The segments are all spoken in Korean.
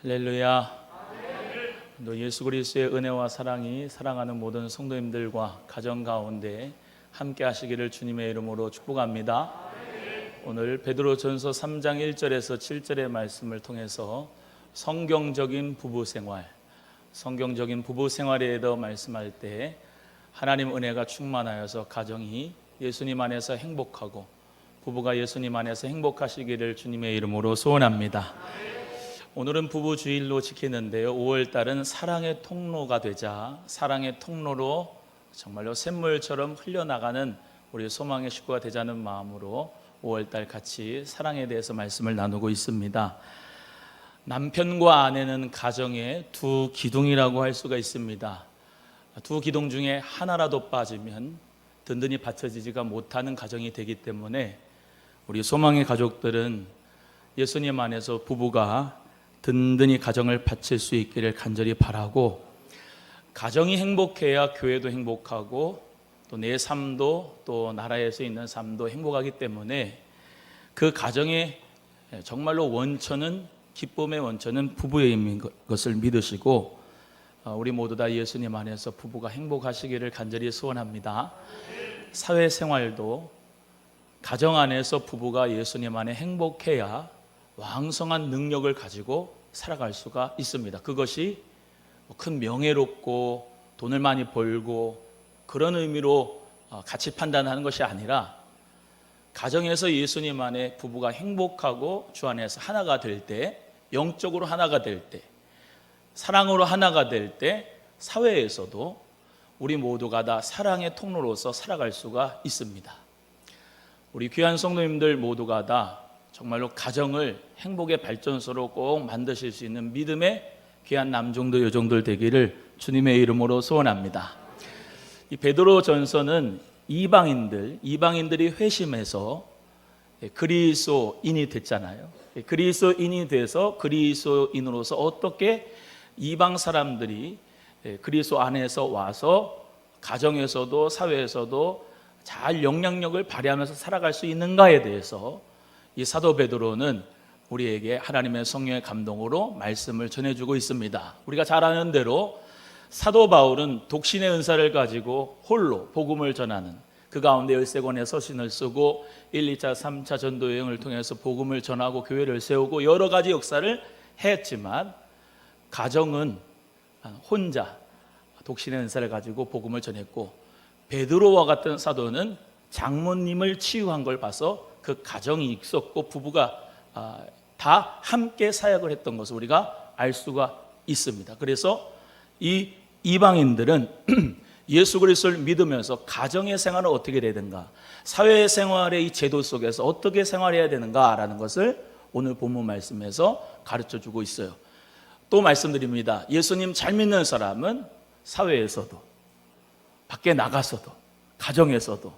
할렐루야. 또 예수 그리스도의 은혜와 사랑이 사랑하는 모든 성도님들과 가정 가운데 함께 하시기를 주님의 이름으로 축복합니다. 오늘 베드로전서 3장 1절에서 7절의 말씀을 통해서 성경적인 부부 생활에 대해 말씀할 때 하나님 은혜가 충만하여서 가정이 예수님 안에서 행복하고 부부가 예수님 안에서 행복하시기를 주님의 이름으로 소원합니다. 오늘은 부부 주일로 지키는데요, 5월달은 사랑의 통로가 되자 사랑의 통로로 정말로 샘물처럼 흘려나가는 우리 소망의 식구가 되자는 마음으로 5월달 같이 사랑에 대해서 말씀을 나누고 있습니다. 남편과 아내는 가정의 두 기둥이라고 할 수가 있습니다. 두 기둥 중에 하나라도 빠지면 든든히 받쳐지지가 못하는 가정이 되기 때문에 우리 소망의 가족들은 예수님 안에서 부부가 든든히 가정을 바칠 수 있기를 간절히 바라고, 가정이 행복해야 교회도 행복하고 또 내 삶도 또 나라에서 있는 삶도 행복하기 때문에 그 가정의 정말로 원천은, 기쁨의 원천은 부부에 있는 것을 믿으시고 우리 모두 다 예수님 안에서 부부가 행복하시기를 간절히 소원합니다. 사회생활도 가정 안에서 부부가 예수님 안에 행복해야 왕성한 능력을 가지고 살아갈 수가 있습니다. 그것이 큰 명예롭고 돈을 많이 벌고 그런 의미로 가치 판단하는 것이 아니라, 가정에서 예수님 안에 부부가 행복하고 주 안에서 하나가 될 때, 영적으로 하나가 될 때, 사랑으로 하나가 될 때 사회에서도 우리 모두가 다 사랑의 통로로서 살아갈 수가 있습니다. 우리 귀한 성도님들 모두가 다 정말로 가정을 행복의 발전소로 꼭 만드실 수 있는 믿음의 귀한 남종들 여종들 되기를 주님의 이름으로 소원합니다. 이 베드로전서는 이방인들이 회심해서 그리스도인이 됐잖아요. 그리스도인이 돼서 그리스도인으로서 어떻게 이방 사람들이 그리스도 안에서 와서 가정에서도 사회에서도 잘 영향력을 발휘하면서 살아갈 수 있는가에 대해서 이 사도 베드로는 우리에게 하나님의 성령의 감동으로 말씀을 전해주고 있습니다. 우리가 잘 아는 대로 사도 바울은 독신의 은사를 가지고 홀로 복음을 전하는, 그 가운데 13권의 서신을 쓰고 1, 2차, 3차 전도 여행을 통해서 복음을 전하고 교회를 세우고 여러 가지 역사를 했지만, 가정은 혼자 독신의 은사를 가지고 복음을 전했고, 베드로와 같은 사도는 장모님을 치유한 걸 봐서 그 가정이 있었고 부부가 다 함께 사역을 했던 것을 우리가 알 수가 있습니다. 그래서 이 이방인들은 예수 그리스도를 믿으면서 가정의 생활은 어떻게 해야 되는가, 사회생활의 이 제도 속에서 어떻게 생활해야 되는가라는 것을 오늘 본문 말씀에서 가르쳐주고 있어요. 또 말씀드립니다. 예수님 잘 믿는 사람은 사회에서도 밖에 나가서도 가정에서도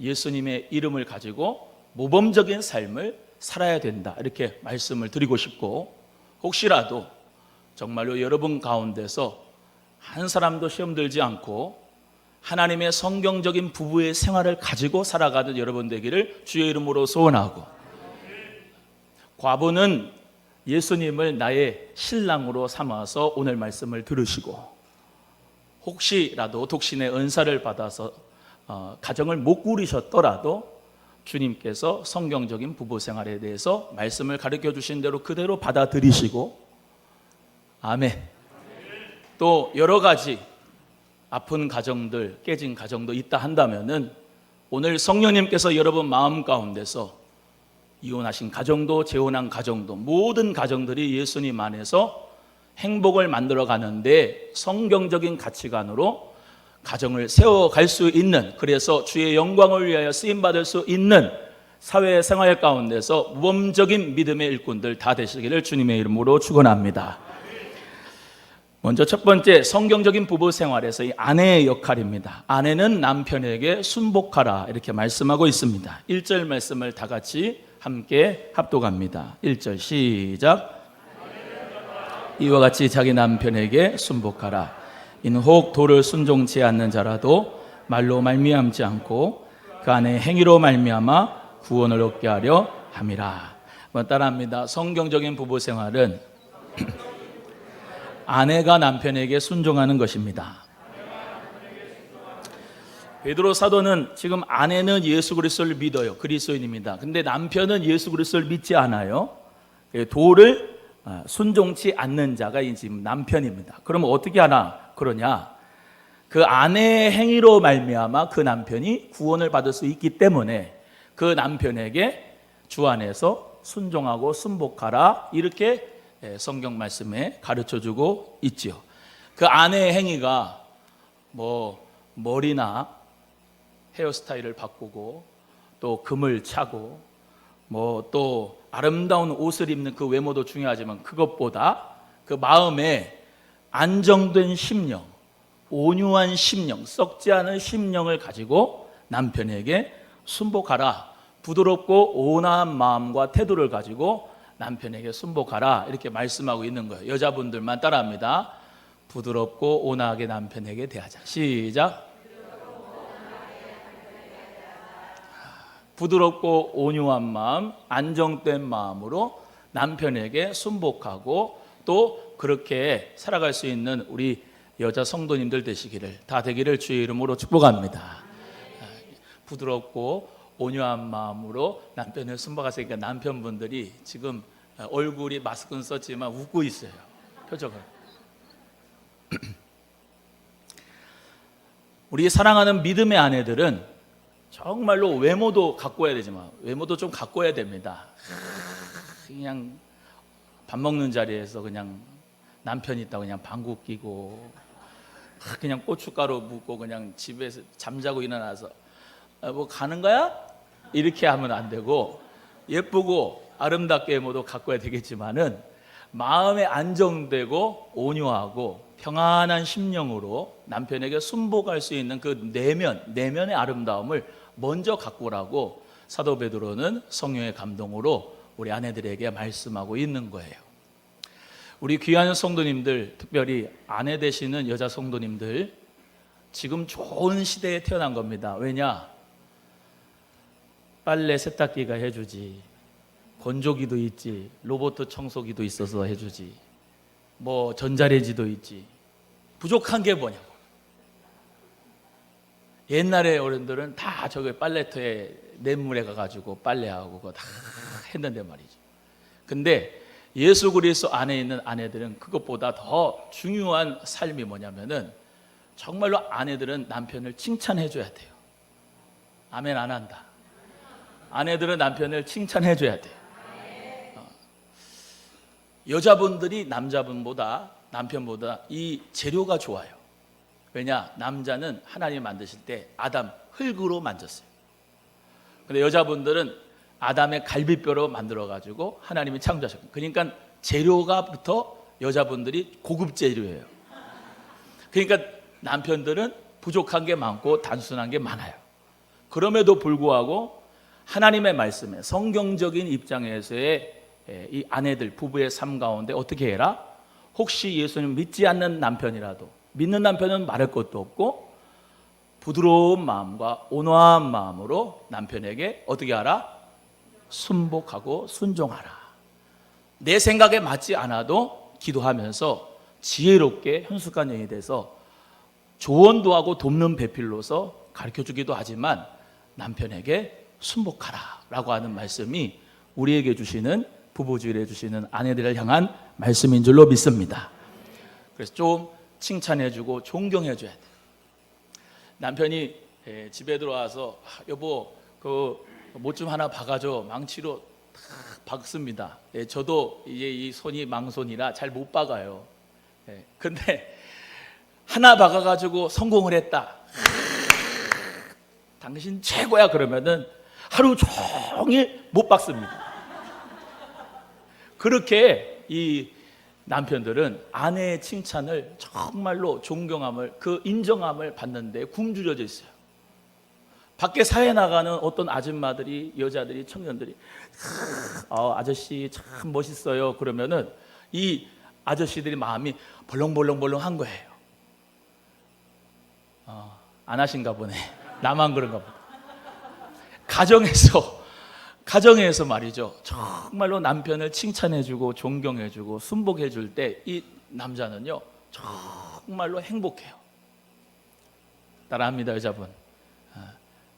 예수님의 이름을 가지고 모범적인 삶을 살아야 된다, 이렇게 말씀을 드리고 싶고, 혹시라도 정말로 여러분 가운데서 한 사람도 시험 들지 않고 하나님의 성경적인 부부의 생활을 가지고 살아가는 여러분 되기를 주의 이름으로 소원하고, 과부는 예수님을 나의 신랑으로 삼아서 오늘 말씀을 들으시고, 혹시라도 독신의 은사를 받아서 가정을 못 꾸리셨더라도 주님께서 성경적인 부부 생활에 대해서 말씀을 가르쳐 주신 대로 그대로 받아들이시고, 아멘. 또 여러 가지 아픈 가정들, 깨진 가정도 있다 한다면은 오늘 성령님께서 여러분 마음 가운데서 이혼하신 가정도 재혼한 가정도 모든 가정들이 예수님 안에서 행복을 만들어 가는데 성경적인 가치관으로 가정을 세워갈 수 있는, 그래서 주의 영광을 위하여 쓰임받을 수 있는 사회생활 가운데서 모범적인 믿음의 일꾼들 다 되시기를 주님의 이름으로 축원합니다. 먼저 첫 번째, 성경적인 부부 생활에서 이 아내의 역할입니다. 아내는 남편에게 순복하라, 이렇게 말씀하고 있습니다. 1절 말씀을 다 같이 함께 합독합니다. 1절 시작. 이와 같이 자기 남편에게 순복하라. 이는 혹 도를 순종치 않는 자라도 말로 말미암지 않고 그 안에 행위로 말미암아 구원을 얻게 하려 함이라. 한번 따라합니다. 성경적인 부부 생활은 아내가 남편에게 순종하는 것입니다. 베드로 사도는 지금 아내는 예수 그리스도를 믿어요. 그리스도인입니다. 근데 남편은 예수 그리스도를 믿지 않아요. 도를 순종치 않는 자가 지금 남편입니다. 그러면 어떻게 하나 그러냐? 그 아내의 행위로 말미암아 그 남편이 구원을 받을 수 있기 때문에 그 남편에게 주 안에서 순종하고 순복하라, 이렇게 성경 말씀에 가르쳐주고 있죠. 그 아내의 행위가 뭐 머리나 헤어스타일을 바꾸고 또 금을 차고 뭐 또 아름다운 옷을 입는 그 외모도 중요하지만 그것보다 그 마음에 안정된 심령, 온유한 심령, 썩지 않은 심령을 가지고 남편에게 순복하라, 부드럽고 온화한 마음과 태도를 가지고 남편에게 순복하라, 이렇게 말씀하고 있는 거예요. 여자분들만 따라합니다. 부드럽고 온화하게 남편에게 대하자. 시작. 부드럽고 온유한 마음, 안정된 마음으로 남편에게 순복하고 또 그렇게 살아갈 수 있는 우리 여자 성도님들 되시기를, 다 되기를 주의 이름으로 축복합니다. 부드럽고 온유한 마음으로 남편을 순복하시니까 남편분들이 지금 얼굴이 마스크는 썼지만 웃고 있어요. 표정을. 우리 사랑하는 믿음의 아내들은 정말로 외모도 가꿔야 되지만 외모도 좀 가꿔야 됩니다. 그냥 밥 먹는 자리에서 그냥 남편 있다고 그냥 방구 끼고 그냥 고춧가루 묻고 그냥 집에서 잠자고 일어나서 뭐 가는 거야? 이렇게 하면 안 되고, 예쁘고 아름답게 외모도 가꿔야 되겠지만은 마음에 안정되고 온유하고 평안한 심령으로 남편에게 순복할 수 있는 그 내면의 아름다움을 먼저 가꾸라고 사도 베드로는 성령의 감동으로 우리 아내들에게 말씀하고 있는 거예요. 우리 귀한 성도님들, 특별히 아내 되시는 여자 성도님들, 지금 좋은 시대에 태어난 겁니다. 왜냐? 빨래 세탁기가 해주지, 건조기도 있지, 로봇 청소기도 있어서 해주지, 뭐 전자레인지도 있지. 부족한 게 뭐냐고. 옛날에 어른들은 다 저기 빨래터에 냇물에 가가지고 빨래하고 그거 다 했는데 말이죠. 근데 예수 그리스도 안에 있는 아내들은 그것보다 더 중요한 삶이 뭐냐면은 정말로 아내들은 남편을 칭찬해 줘야 돼요. 아멘 안 한다. 아내들은 남편을 칭찬해 줘야 돼요. 여자분들이 남편보다 이 재료가 좋아요. 왜냐? 남자는 하나님 만드실 때 아담 흙으로 만졌어요. 근데 여자분들은 아담의 갈비뼈로 만들어가지고 하나님이 창조하셨고, 그러니까 재료가부터 여자분들이 고급 재료예요. 그러니까 남편들은 부족한 게 많고 단순한 게 많아요. 그럼에도 불구하고 하나님의 말씀에 성경적인 입장에서의 이 아내들, 부부의 삶 가운데 어떻게 해라? 혹시 예수님 믿지 않는 남편이라도, 믿는 남편은 말할 것도 없고 부드러운 마음과 온화한 마음으로 남편에게 어떻게 하라? 순복하고 순종하라. 내 생각에 맞지 않아도 기도하면서 지혜롭게 현숙한 영이 돼서 조언도 하고 돕는 배필로서 가르쳐주기도 하지만 남편에게 순복하라 라고 하는 말씀이 우리에게 주시는, 부부주일에 주시는 아내들을 향한 말씀인 줄로 믿습니다. 그래서 좀 칭찬해주고 존경해줘야 돼요. 남편이 집에 들어와서 여보 그 못 좀 하나 박아줘, 망치로 다 박습니다. 저도 이제 이 손이 망손이라 잘 못 박아요. 근데 하나 박아가지고 성공을 했다. 당신 최고야 그러면은 하루 종일 못 박습니다. 그렇게 이 남편들은 아내의 칭찬을 정말로 존경함을, 그 인정함을 받는데 굶주려져 있어요. 밖에 사회 나가는 어떤 아줌마들이, 여자들이, 청년들이 아저씨 참 멋있어요 그러면은 이 아저씨들이 마음이 벌렁벌렁벌렁한 거예요. 안 하신가 보네. 나만 그런가 보네. 가정에서 말이죠, 정말로 남편을 칭찬해주고 존경해주고 순복해줄 때 이 남자는요 정말로 행복해요. 따라합니다, 여자분.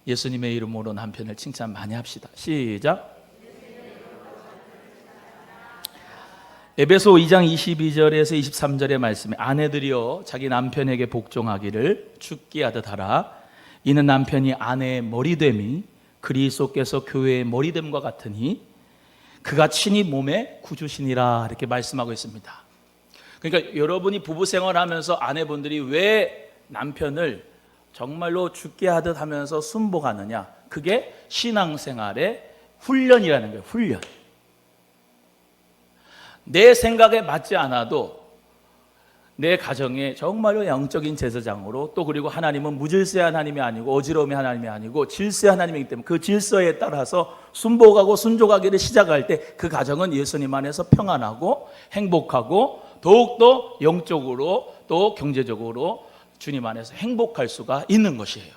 예수님의 이름으로 남편을 칭찬 많이 합시다. 시작. 에베소 2장 22절에서 23절의 말씀에 아내들이여 자기 남편에게 복종하기를 죽게 하듯 하라. 이는 남편이 아내의 머리됨이 그리스도께서 교회의 머리됨과 같으니 그가 친히 몸의 구주시니라. 이렇게 말씀하고 있습니다. 그러니까 여러분이 부부 생활하면서 아내분들이 왜 남편을 정말로 죽게 하듯 하면서 순복하느냐, 그게 신앙생활의 훈련이라는 거예요. 훈련. 내 생각에 맞지 않아도 내 가정에 정말로 영적인 제사장으로, 또 그리고 하나님은 무질서의 하나님이 아니고 어지러움의 하나님이 아니고 질서의 하나님이기 때문에 그 질서에 따라서 순복하고 순종하기를 시작할 때 그 가정은 예수님 안에서 평안하고 행복하고 더욱더 영적으로 또 경제적으로 주님 안에서 행복할 수가 있는 것이에요.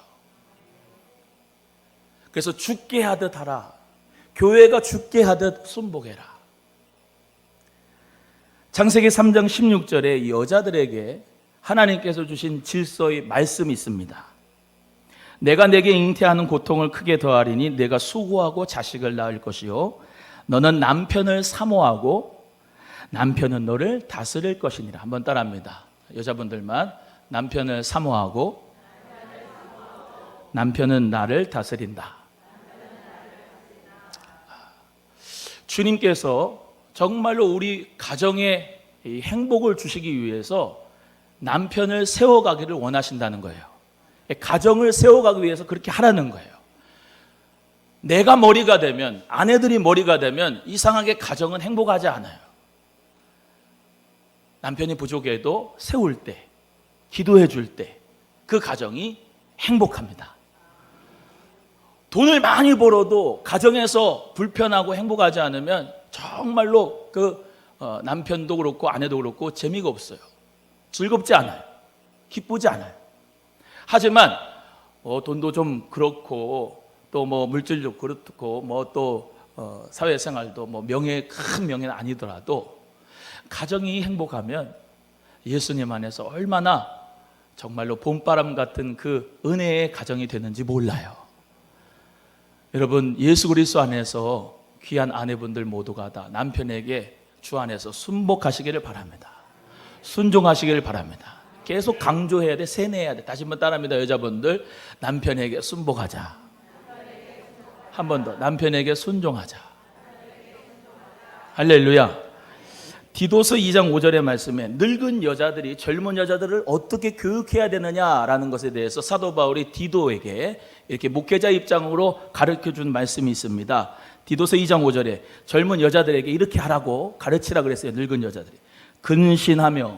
그래서 죽게 하듯 하라. 교회가 죽게 하듯 순복해라. 창세기 3장 16절에 여자들에게 하나님께서 주신 질서의 말씀이 있습니다. 내가 내게 잉태하는 고통을 크게 더하리니 내가 수고하고 자식을 낳을 것이요 너는 남편을 사모하고 남편은 너를 다스릴 것이니라. 한번 따라합니다. 여자분들만. 남편을 사모하고 남편은 나를 다스린다. 주님께서 정말로 우리 가정에 행복을 주시기 위해서 남편을 세워가기를 원하신다는 거예요. 가정을 세워가기 위해서 그렇게 하라는 거예요. 내가 머리가 되면, 아내들이 머리가 되면 이상하게 가정은 행복하지 않아요. 남편이 부족해도 세울 때, 기도해 줄 때 그 가정이 행복합니다. 돈을 많이 벌어도 가정에서 불편하고 행복하지 않으면 정말로 남편도 그렇고 아내도 그렇고 재미가 없어요. 즐겁지 않아요. 기쁘지 않아요. 하지만 돈도 좀 그렇고 또 뭐 물질도 그렇고 뭐 또 사회생활도 뭐 큰 명예는 아니더라도 가정이 행복하면 예수님 안에서 얼마나 정말로 봄바람 같은 그 은혜의 가정이 되는지 몰라요. 여러분, 예수 그리스도 안에서 귀한 아내분들 모두가 다 남편에게 주 안에서 순복하시기를 바랍니다. 순종하시기를 바랍니다. 계속 강조해야 돼, 세뇌해야 돼. 다시 한번 따라합니다. 여자분들, 남편에게 순복하자. 한 번 더, 남편에게 순종하자. 할렐루야. 디도서 2장 5절의 말씀에 늙은 여자들이 젊은 여자들을 어떻게 교육해야 되느냐라는 것에 대해서 사도 바울이 디도에게 이렇게 목회자 입장으로 가르쳐준 말씀이 있습니다. 디도서 2장 5절에 젊은 여자들에게 이렇게 하라고 가르치라 그랬어요. 늙은 여자들이 근신하며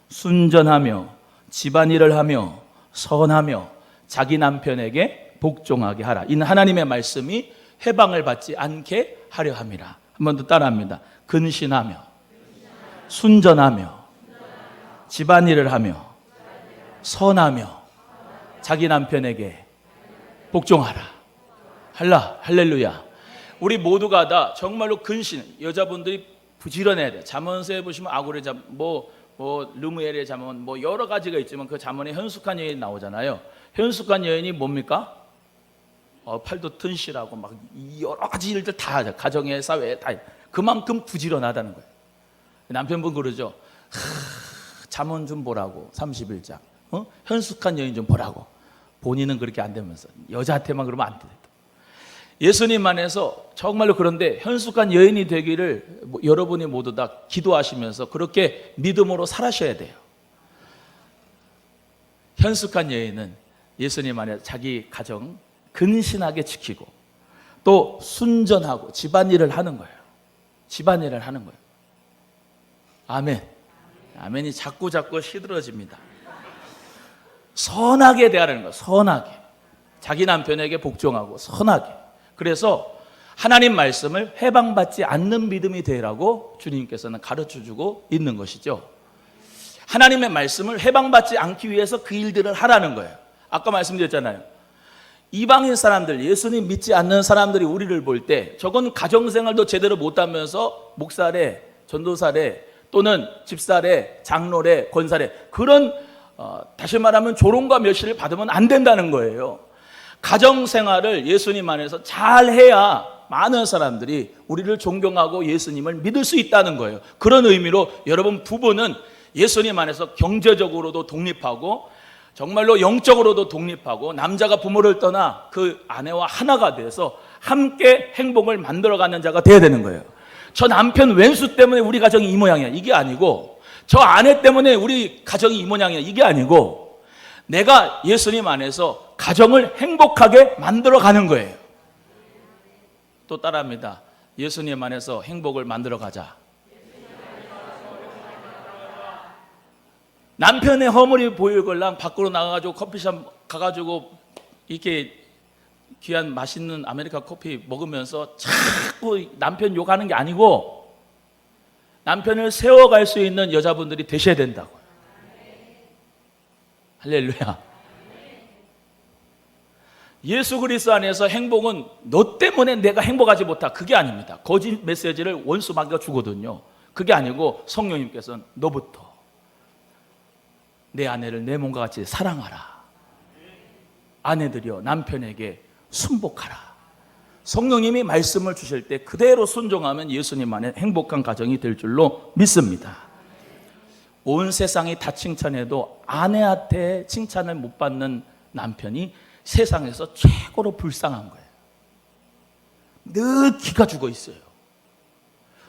순전하며 집안일을 하며 선하며 자기 남편에게 복종하게 하라. 이는 하나님의 말씀이 해방을 받지 않게 하려 함이라. 한 번 더 따라합니다. 근신하며 순전하며 집안일을 하며 선하며 자기 남편에게 복종하라. 할렐루야. 우리 모두가 다 정말로 근신, 여자분들이 부지런해야 돼. 잠언서에 보시면 아고레 잠, 르무엘의 잠언, 여러 가지가 있지만 그 잠언에 현숙한 여인이 나오잖아요. 현숙한 여인이 뭡니까? 팔도 튼실하고 막 여러 가지 일들 다 하죠. 가정에, 사회에 다. 그만큼 부지런하다는 거예요. 남편분 그러죠. 잠언 좀 보라고, 31장. 현숙한 여인 좀 보라고. 본인은 그렇게 안 되면서 여자한테만 그러면 안 돼. 예수님 안에서 정말로 그런데 현숙한 여인이 되기를 여러분이 모두 다 기도하시면서 그렇게 믿음으로 살아셔야 돼요. 현숙한 여인은 예수님 안에 자기 가정 근신하게 지키고 또 순전하고 집안일을 하는 거예요. 집안일을 하는 거예요. 아멘. 아멘이 자꾸 시들어집니다. 선하게 대하라는 거예요. 선하게. 자기 남편에게 복종하고 선하게. 그래서 하나님 말씀을 해방받지 않는 믿음이 되라고 주님께서는 가르쳐주고 있는 것이죠. 하나님의 말씀을 해방받지 않기 위해서 그 일들을 하라는 거예요. 아까 말씀드렸잖아요. 이방인 사람들, 예수님 믿지 않는 사람들이 우리를 볼 때 저건 가정생활도 제대로 못하면서 목사래, 전도사래, 또는 집사래, 장로래, 권사래 그런 다시 말하면 조롱과 멸시를 받으면 안 된다는 거예요. 가정생활을 예수님 안에서 잘 해야 많은 사람들이 우리를 존경하고 예수님을 믿을 수 있다는 거예요. 그런 의미로 여러분 부부는 예수님 안에서 경제적으로도 독립하고 정말로 영적으로도 독립하고 남자가 부모를 떠나 그 아내와 하나가 돼서 함께 행복을 만들어가는 자가 돼야 되는 거예요. 저 남편 왼수 때문에 우리 가정이 이 모양이야 이게 아니고, 저 아내 때문에 우리 가정이 이 모양이야 이게 아니고, 내가 예수님 안에서 가정을 행복하게 만들어가는 거예요. 또 따라합니다. 예수님 안에서 행복을 만들어가자. 남편의 허물이 보이걸랑 밖으로 나가가지고 커피숍 가가지고 이렇게 귀한 맛있는 아메리카 커피 먹으면서 자꾸 남편 욕하는 게 아니고 남편을 세워갈 수 있는 여자분들이 되셔야 된다고요. 할렐루야. 예수 그리스도 안에서 행복은 너 때문에 내가 행복하지 못하 그게 아닙니다. 거짓 메시지를 원수 마귀가 주거든요. 그게 아니고 성령님께서는 너부터 내 아내를 내 몸과 같이 사랑하라. 아내들이여 남편에게 순복하라. 성령님이 말씀을 주실 때 그대로 순종하면 예수님 안에 행복한 가정이 될 줄로 믿습니다. 온 세상이 다 칭찬해도 아내한테 칭찬을 못 받는 남편이 세상에서 최고로 불쌍한 거예요. 늘 기가 죽어 있어요.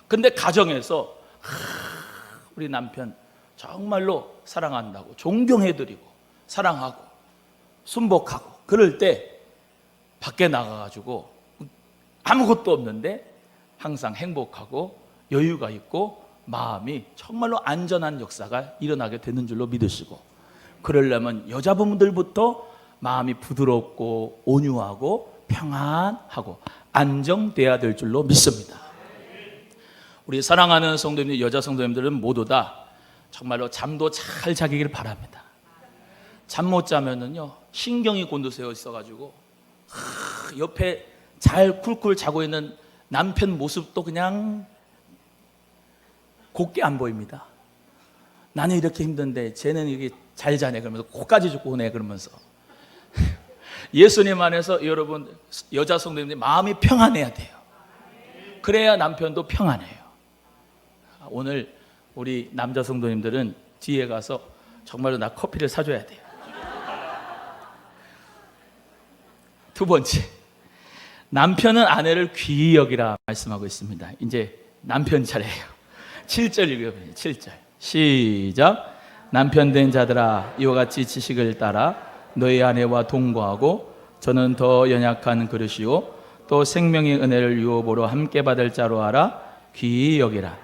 근데 가정에서 우리 남편 정말로 사랑한다고 존경해드리고 사랑하고 순복하고 그럴 때 밖에 나가가지고 아무것도 없는데 항상 행복하고 여유가 있고 마음이 정말로 안전한 역사가 일어나게 되는 줄로 믿으시고, 그러려면 여자분들부터 마음이 부드럽고 온유하고 평안하고 안정돼야 될 줄로 믿습니다. 우리 사랑하는 성도님들, 여자 성도님들은 모두 다 정말로 잠도 잘 자기를 바랍니다. 잠 못 자면은요 신경이 곤두세워 있어가지고 옆에 잘 쿨쿨 자고 있는 남편 모습도 그냥 곱게 안 보입니다. 나는 이렇게 힘든데 쟤는 이렇게 잘 자네 그러면서 코까지 죽고 오네 그러면서 예수님 안에서 여러분 여자 성도님들 마음이 평안해야 돼요. 그래야 남편도 평안해요. 오늘 우리 남자 성도님들은 뒤에 가서 정말로 나 커피를 사줘야 돼요. 두 번째, 남편은 아내를 귀히 여기라 말씀하고 있습니다. 이제 남편 차례예요. 7절 읽어보세요. 7절 시작. 남편 된 자들아 이와 같이 지식을 따라 너희 아내와 동거하고 저는 더 연약한 그릇이요 또 생명의 은혜를 유업으로 함께 받을 자로 알아 귀히 여기라.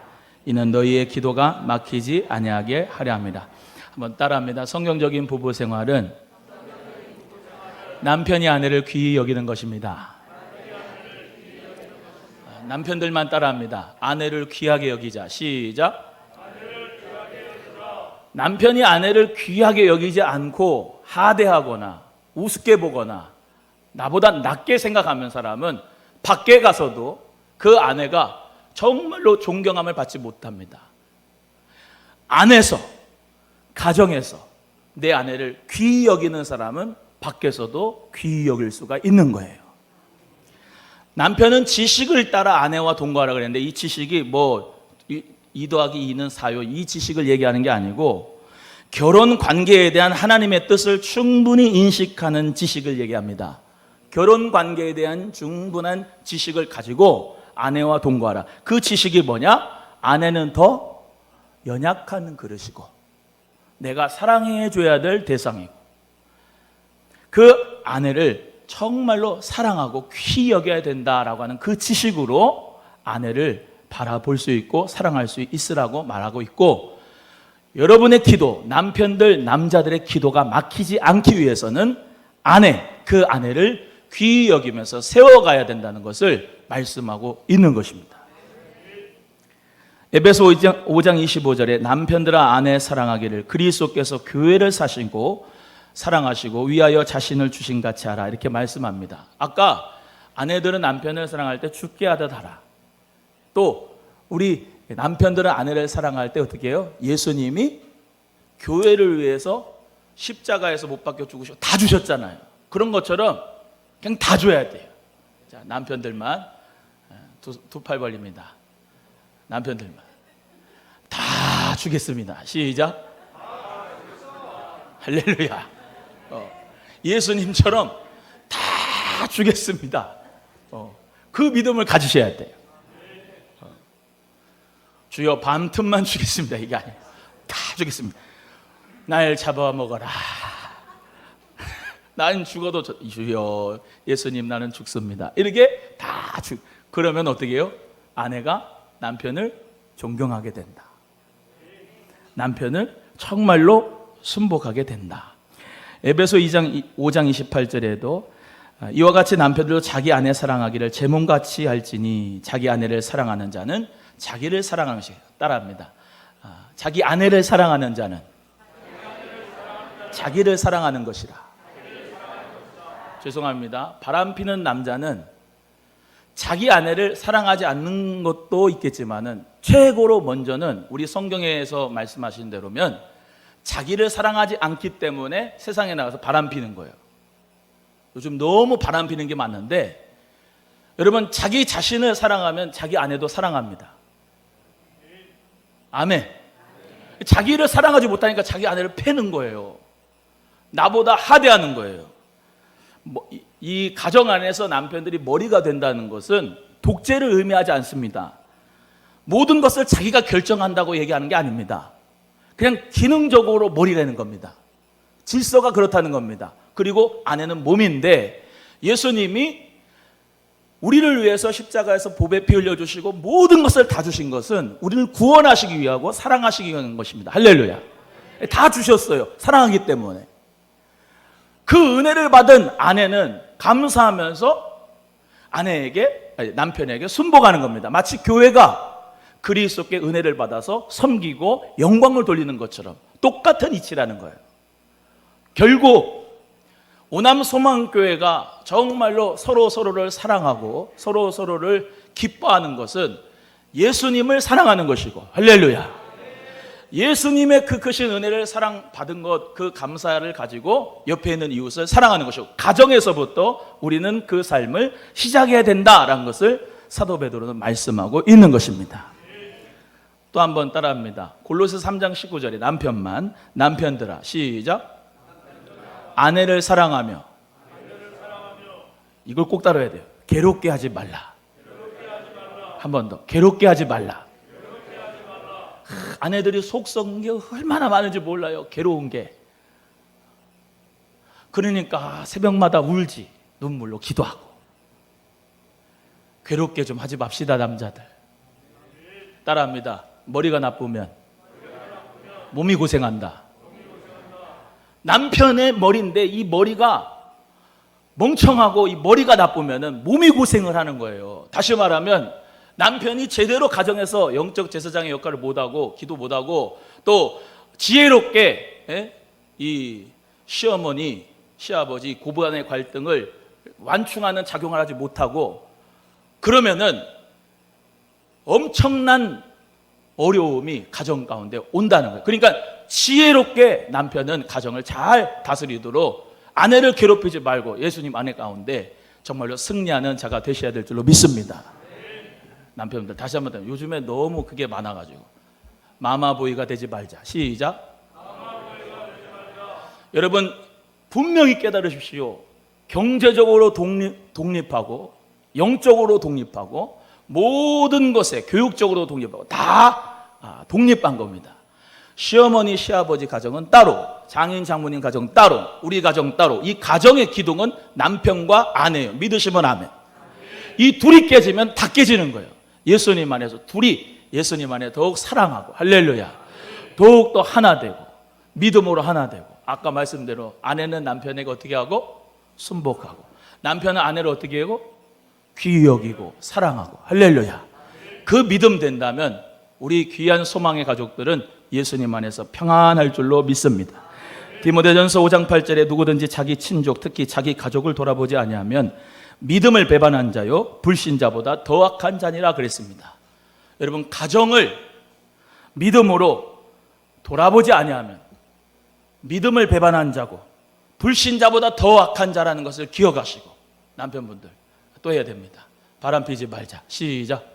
이는 너희의 기도가 막히지 아니하게 하려 함이라. 한번 따라합니다. 성경적인 부부 생활은 남편이 아내를 귀히 여기는 것입니다. 남편들만 따라합니다. 아내를 귀하게 여기자. 시작. 남편이 아내를 귀하게 여기지 않고 하대하거나 우습게 보거나 나보다 낮게 생각하는 사람은 밖에 가서도 그 아내가 정말로 존경함을 받지 못합니다. 안에서, 가정에서 내 아내를 귀히 여기는 사람은 밖에서도 귀히 여길 수가 있는 거예요. 남편은 지식을 따라 아내와 동거하라 그랬는데 이 지식이 뭐 2 더하기 2는 4요 이 지식을 얘기하는 게 아니고 결혼 관계에 대한 하나님의 뜻을 충분히 인식하는 지식을 얘기합니다. 결혼 관계에 대한 충분한 지식을 가지고 아내와 동거하라. 그 지식이 뭐냐? 아내는 더 연약한 그릇이고 내가 사랑해 줘야 될 대상이고 그 아내를 정말로 사랑하고 귀히 여겨야 된다라고 하는 그 지식으로 아내를 바라볼 수 있고 사랑할 수 있으라고 말하고 있고, 여러분의 기도, 남편들, 남자들의 기도가 막히지 않기 위해서는 그 아내를 귀히 여기면서 세워가야 된다는 것을 말씀하고 있는 것입니다. 에베소 5장 25절에 남편들아 아내 사랑하기를 그리스도께서 교회를 사시고 사랑하시고 위하여 자신을 주신 같이 하라 이렇게 말씀합니다. 아까 아내들은 남편을 사랑할 때 죽게 하듯 하라. 또 우리 남편들은 아내를 사랑할 때 어떻게 해요? 예수님이 교회를 위해서 십자가에서 못 박혀 죽으시고 다 주셨잖아요. 그런 것처럼 그냥 다 줘야 돼요. 자, 남편들만 두 팔 벌립니다. 남편들만 다 주겠습니다. 시작. 할렐루야. 예수님처럼 다 주겠습니다. 그 믿음을 가지셔야 돼요. 주여 밤틈만 주겠습니다. 이게 아니에요. 다 주겠습니다. 날 잡아먹어라. 난 죽어도 주여 예수님 나는 죽습니다. 이렇게 다 그러면 어떻게 해요? 아내가 남편을 존경하게 된다. 남편을 정말로 순복하게 된다. 에베소 5장 28절에도 이와 같이 남편들도 자기 아내 사랑하기를 제 몸같이 할지니 자기 아내를 사랑하는 자는 자기를 사랑하는 것이에요. 따라합니다. 자기 아내를 사랑하는 자는 자기를 사랑하는 것이라. 죄송합니다. 바람피는 남자는 자기 아내를 사랑하지 않는 것도 있겠지만은 최고로 먼저는 우리 성경에서 말씀하신 대로면 자기를 사랑하지 않기 때문에 세상에 나가서 바람피는 거예요. 요즘 너무 바람피는 게 많은데 여러분 자기 자신을 사랑하면 자기 아내도 사랑합니다. 아멘. 자기를 사랑하지 못하니까 자기 아내를 패는 거예요. 나보다 하대하는 거예요. 이 가정 안에서 남편들이 머리가 된다는 것은 독재를 의미하지 않습니다. 모든 것을 자기가 결정한다고 얘기하는 게 아닙니다. 그냥 기능적으로 머리가 되는 겁니다. 질서가 그렇다는 겁니다. 그리고 아내는 몸인데 예수님이 우리를 위해서 십자가에서 보배 피 흘려주시고 모든 것을 다 주신 것은 우리를 구원하시기 위하고 사랑하시기 위한 것입니다. 할렐루야. 다 주셨어요. 사랑하기 때문에. 그 은혜를 받은 아내는 감사하면서 남편에게 순복하는 겁니다. 마치 교회가 그리스도께 은혜를 받아서 섬기고 영광을 돌리는 것처럼 똑같은 이치라는 거예요. 결국 오남소망교회가 정말로 서로를 사랑하고 서로를 기뻐하는 것은 예수님을 사랑하는 것이고, 할렐루야. 예수님의 그 크신 은혜를 사랑받은 것, 그 감사를 가지고 옆에 있는 이웃을 사랑하는 것이고, 가정에서부터 우리는 그 삶을 시작해야 된다라는 것을 사도 베드로는 말씀하고 있는 것입니다. 또 한번 따라합니다. 골로새 3장 19절에 남편들아 시작. 아내를 사랑하며 이걸 꼭 따라야 돼요. 괴롭게 하지 말라. 한 번 더. 괴롭게 하지 말라. 아내들이 속 썩은 게 얼마나 많은지 몰라요. 괴로운 게. 그러니까 새벽마다 울지. 눈물로 기도하고. 괴롭게 좀 하지 맙시다 남자들. 따라합니다. 머리가 나쁘면 몸이 고생한다. 남편의 머리인데 이 머리가 멍청하고 이 머리가 나쁘면 몸이 고생을 하는 거예요. 다시 말하면 남편이 제대로 가정에서 영적 제사장의 역할을 못하고 기도 못하고 또 지혜롭게 이 시어머니, 시아버지 고부간의 갈등을 완충하는 작용을 하지 못하고 그러면은 엄청난 어려움이 가정 가운데 온다는 거예요. 그러니까 지혜롭게 남편은 가정을 잘 다스리도록 아내를 괴롭히지 말고 예수님 아내 가운데 정말로 승리하는 자가 되셔야 될 줄로 믿습니다. 남편들 다시 한번 더 요즘에 너무 그게 많아가지고 마마보이가 되지 말자. 시작. 여러분 분명히 깨달으십시오. 경제적으로 독립하고 영적으로 독립하고 모든 것에 교육적으로 독립하고 다 독립한 겁니다. 시어머니, 시아버지 가정은 따로, 장인, 장모님 가정 따로, 우리 가정 따로. 이 가정의 기둥은 남편과 아내예요. 믿으시면 아멘. 이 둘이 깨지면 다 깨지는 거예요. 예수님 안에서 둘이 예수님 안에 더욱 사랑하고 할렐루야. 더욱더 하나 되고 믿음으로 하나 되고 아까 말씀대로 아내는 남편에게 어떻게 하고? 순복하고 남편은 아내를 어떻게 하고? 귀히 여기고 사랑하고 할렐루야. 그 믿음 된다면 우리 귀한 소망의 가족들은 예수님 안에서 평안할 줄로 믿습니다. 디모데전서 5장 8절에 누구든지 자기 친족 특히 자기 가족을 돌아보지 아니하면 믿음을 배반한 자요 불신자보다 더 악한 자니라 그랬습니다. 여러분, 가정을 믿음으로 돌아보지 아니하면 믿음을 배반한 자고 불신자보다 더 악한 자라는 것을 기억하시고, 남편분들 또 해야 됩니다. 바람 피지 말자. 시작.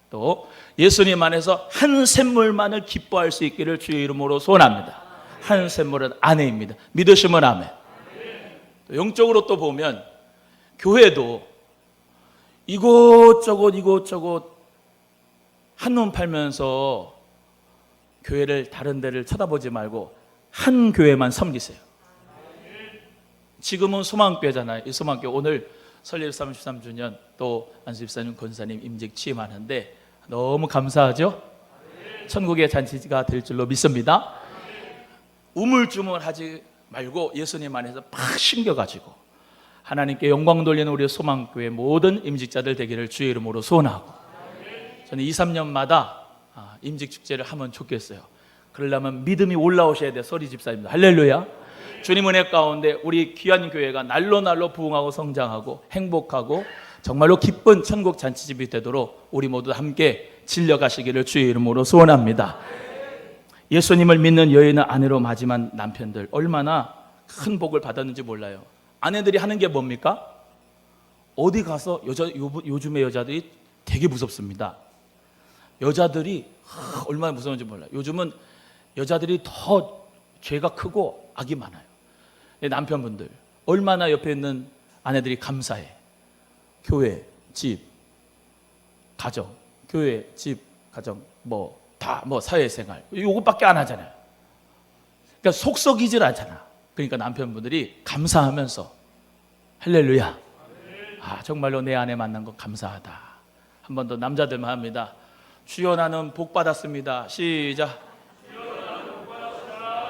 또 예수님 안에서 한 샘물만을 기뻐할 수 있기를 주의 이름으로 소원합니다. 한 샘물은 아내입니다. 믿으시면 아멘. 영적으로 또 보면 교회도 이곳저곳 한눈 팔면서 교회를, 다른 데를 쳐다보지 말고 한 교회만 섬기세요. 지금은 소망교회잖아요. 이 소망교회 오늘 설립 33주년 또 안수집사님 권사님 임직 취임하는데 너무 감사하죠? 천국의 잔치가 될 줄로 믿습니다. 우물쭈물하지 말고 예수님 안에서 팍 심겨가지고 하나님께 영광 돌리는 우리 소망교회 모든 임직자들 되기를 주의 이름으로 소원하고, 저는 2, 3년마다 임직축제를 하면 좋겠어요. 그러려면 믿음이 올라오셔야 돼. 서리 집사입니다. 할렐루야. 주님 은혜 가운데 우리 귀한 교회가 날로 부흥하고 성장하고 행복하고 정말로 기쁜 천국 잔치집이 되도록 우리 모두 함께 질려가시기를 주의 이름으로 소원합니다. 예수님을 믿는 여인을 아내로 맞이한 남편들 얼마나 큰 복을 받았는지 몰라요. 아내들이 하는 게 뭡니까? 어디 가서 요즘의 여자들이 되게 무섭습니다. 여자들이 얼마나 무서운지 몰라요. 요즘은 여자들이 더 죄가 크고 악이 많아요. 남편분들 얼마나 옆에 있는 아내들이 감사해. 교회, 집, 가정, 교회, 집, 가정, 사회생활 이것밖에 안 하잖아요. 그러니까 속 썩이질 않잖아. 그러니까 남편분들이 감사하면서 할렐루야, 정말로 내 아내 만난 거 감사하다. 한 번 더 남자들만 합니다. 주여 나는 복 받았습니다. 시작.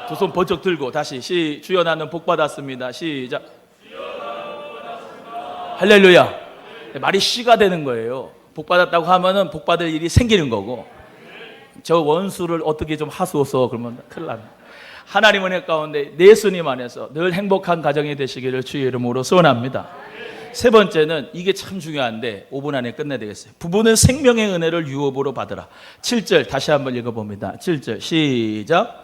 두 손 번쩍 들고 다시 주여 나는 복 받았습니다. 시작. 할렐루야. 말이 씨가 되는 거예요. 복 받았다고 하면은 복 받을 일이 생기는 거고, 저 원수를 어떻게 좀 하소서 그러면 큰일 나네. 하나님 은혜 가운데 예수님 안에서 늘 행복한 가정이 되시기를 주의 이름으로 소원합니다. 세 번째는 이게 참 중요한데 5분 안에 끝내야 되겠어요. 부부는 생명의 은혜를 유업으로 받으라. 7절 다시 한번 읽어봅니다. 7절 시작.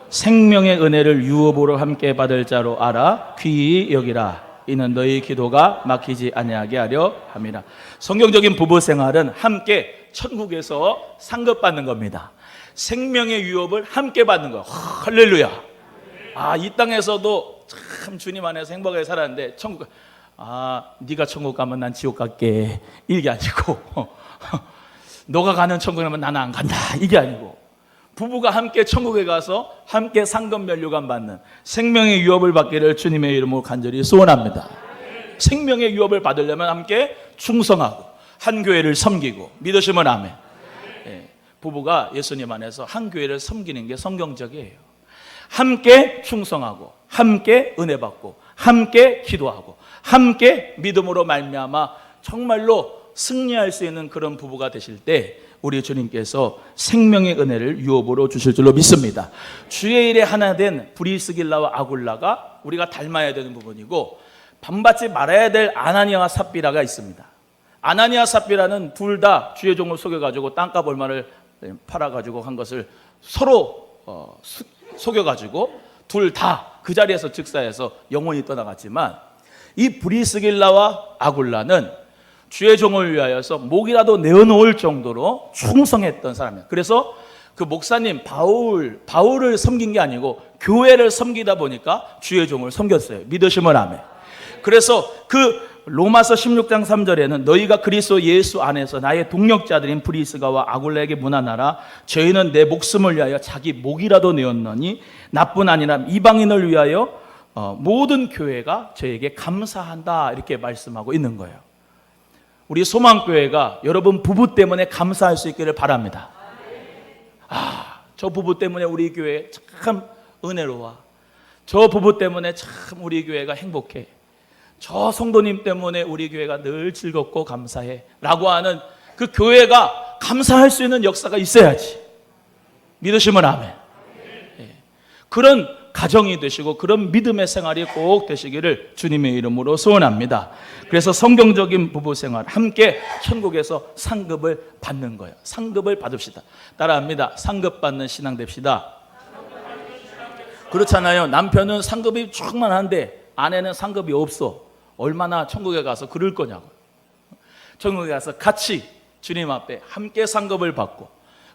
생명의 은혜를 유업으로 함께 받을 자로 알아 귀히 여기라. 이는 너희 기도가 막히지 아니하게 하려 함이라. 성경적인 부부 생활은 함께 천국에서 상급받는 겁니다. 생명의 유업을 함께 받는 거. 할렐루야. 이 땅에서도 참 주님 안에서 행복하게 살았는데 천국, 네가 천국 가면 난 지옥 갈게 이게 아니고 너가 가는 천국 가면 나는 안 간다 이게 아니고, 부부가 함께 천국에 가서 함께 상급 면류관 받는 생명의 유업을 받기를 주님의 이름으로 간절히 소원합니다. 생명의 유업을 받으려면 함께 충성하고 한 교회를 섬기고, 믿으시면 아멘. 부부가 예수님 안에서 한 교회를 섬기는 게 성경적이에요. 함께 충성하고 함께 은혜 받고 함께 기도하고 함께 믿음으로 말미암아 정말로 승리할 수 있는 그런 부부가 되실 때 우리 주님께서 생명의 은혜를 유업으로 주실 줄로 믿습니다. 주의 일에 하나 된 브리스길라와 아굴라가 우리가 닮아야 되는 부분이고, 반받지 말아야 될 아나니아와 삽비라가 있습니다. 아나니아 삽비라는 둘 다 주의 종을 속여가지고 땅값 얼마를 팔아가지고 한 것을 서로 속여가지고 둘 다 그 자리에서 즉사해서 영원히 떠나갔지만, 이 브리스길라와 아굴라는 주의 종을 위하여서 목이라도 내어놓을 정도로 충성했던 사람이에요. 그래서 그 목사님 바울을 섬긴 게 아니고 교회를 섬기다 보니까 주의 종을 섬겼어요. 믿으시면 아멘. 그래서 그 로마서 16장 3절에는 너희가 그리스도 예수 안에서 나의 동력자들인 브리스가와 아굴라에게 문안하라. 저희는 내 목숨을 위하여 자기 목이라도 내었노니 나뿐 아니라 이방인을 위하여 모든 교회가 저에게 감사한다, 이렇게 말씀하고 있는 거예요. 우리 소망교회가 여러분 부부 때문에 감사할 수 있기를 바랍니다. 저 부부 때문에 우리 교회 참 은혜로워. 저 부부 때문에 참 우리 교회가 행복해. 저 성도님 때문에 우리 교회가 늘 즐겁고 감사해 라고 하는 그 교회가 감사할 수 있는 역사가 있어야지. 믿으시면 아멘. 그런 가정이 되시고 그런 믿음의 생활이 꼭 되시기를 주님의 이름으로 소원합니다. 그래서 성경적인 부부 생활, 함께 천국에서 상급을 받는 거예요. 상급을 받읍시다. 따라합니다. 상급 받는 신앙 됩시다. 그렇잖아요. 남편은 상급이 충만한데 아내는 상급이 없어. 얼마나 천국에 가서 그럴 거냐고. 천국에 가서 같이 주님 앞에 함께 상급을 받고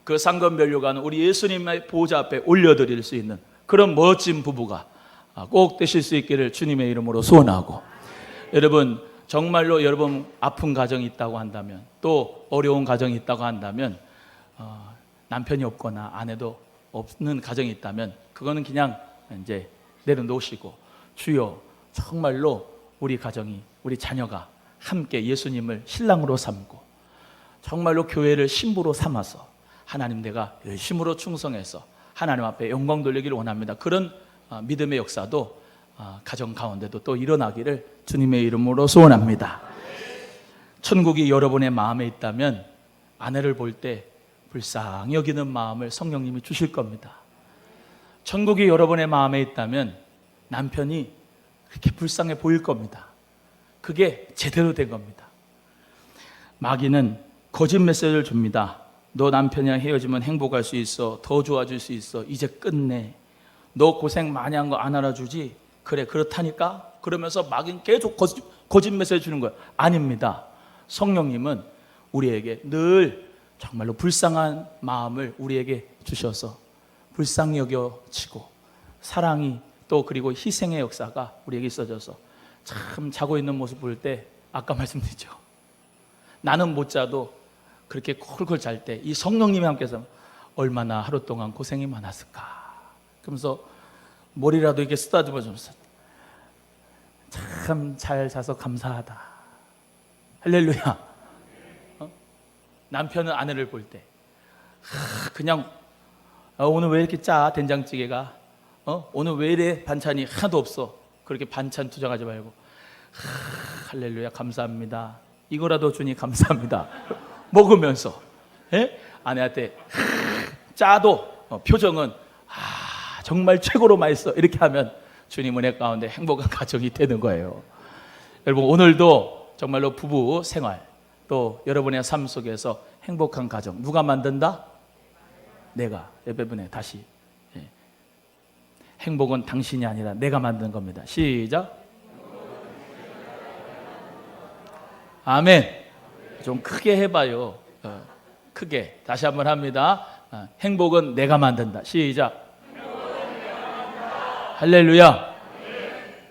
그 상급 면류관을 우리 예수님의 보좌 앞에 올려드릴 수 있는 그런 멋진 부부가 꼭 되실 수 있기를 주님의 이름으로 소원하고, 여러분 정말로 여러분 아픈 가정이 있다고 한다면, 또 어려운 가정이 있다고 한다면, 남편이 없거나 아내도 없는 가정이 있다면 그거는 그냥 이제 내려놓으시고, 주여 정말로 우리 가정이, 우리 자녀가 함께 예수님을 신랑으로 삼고 정말로 교회를 신부로 삼아서 하나님 내가 열심으로 충성해서 하나님 앞에 영광 돌리기를 원합니다. 그런 믿음의 역사도 가정 가운데도 또 일어나기를 주님의 이름으로 소원합니다. 천국이 여러분의 마음에 있다면 아내를 볼 때 불쌍히 여기는 마음을 성령님이 주실 겁니다. 천국이 여러분의 마음에 있다면 남편이 그렇게 불쌍해 보일 겁니다. 그게 제대로 된 겁니다. 마귀는 거짓 메시지를 줍니다. 너 남편이랑 헤어지면 행복할 수 있어. 더 좋아질 수 있어. 이제 끝내. 너 고생 많이 한 거 안 알아주지? 그래 그렇다니까? 그러면서 마귀는 계속 거짓 메시지 주는 거예요. 아닙니다. 성령님은 우리에게 늘 정말로 불쌍한 마음을 우리에게 주셔서 불쌍히 여겨지고 사랑이 또 그리고 희생의 역사가 우리에게 있어져서 참 자고 있는 모습 볼 때 아까 말씀드렸죠. 나는 못 자도 그렇게 콜콜 잘 때 이 성령님이 함께서 얼마나 하루 동안 고생이 많았을까. 그러면서 머리라도 이렇게 쓰다듬어 주면서 참 잘 자서 감사하다. 할렐루야. 남편은 아내를 볼 때 그냥 오늘 왜 이렇게 짜 된장찌개가, 오늘 왜 이래 반찬이 하나도 없어. 그렇게 반찬 투정하지 말고 할렐루야 감사합니다. 이거라도 주니 감사합니다. 먹으면서 아내한테 짜도 표정은 정말 최고로 맛있어 이렇게 하면 주님 은혜 가운데 행복한 가정이 되는 거예요. 여러분 오늘도 정말로 부부 생활 또 여러분의 삶 속에서 행복한 가정 누가 만든다? 내가. 여러분의 다시 행복은 당신이 아니라 내가 만든 겁니다. 시작. 아멘. 좀 크게 해봐요. 크게. 다시 한번 합니다. 행복은 내가 만든다. 시작. 할렐루야.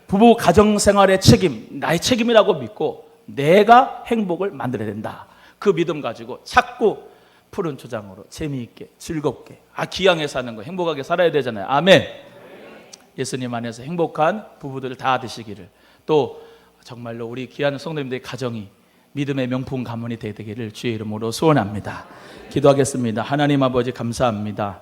부부 가정생활의 책임, 나의 책임이라고 믿고 내가 행복을 만들어야 된다. 그 믿음 가지고 자꾸 푸른 초장으로 재미있게 즐겁게 기양에 사는 거 행복하게 살아야 되잖아요. 아멘. 예수님 안에서 행복한 부부들 다 되시기를, 또 정말로 우리 귀한 성도님들의 가정이 믿음의 명품 가문이 되기를 주의 이름으로 소원합니다. 기도하겠습니다. 하나님 아버지 감사합니다.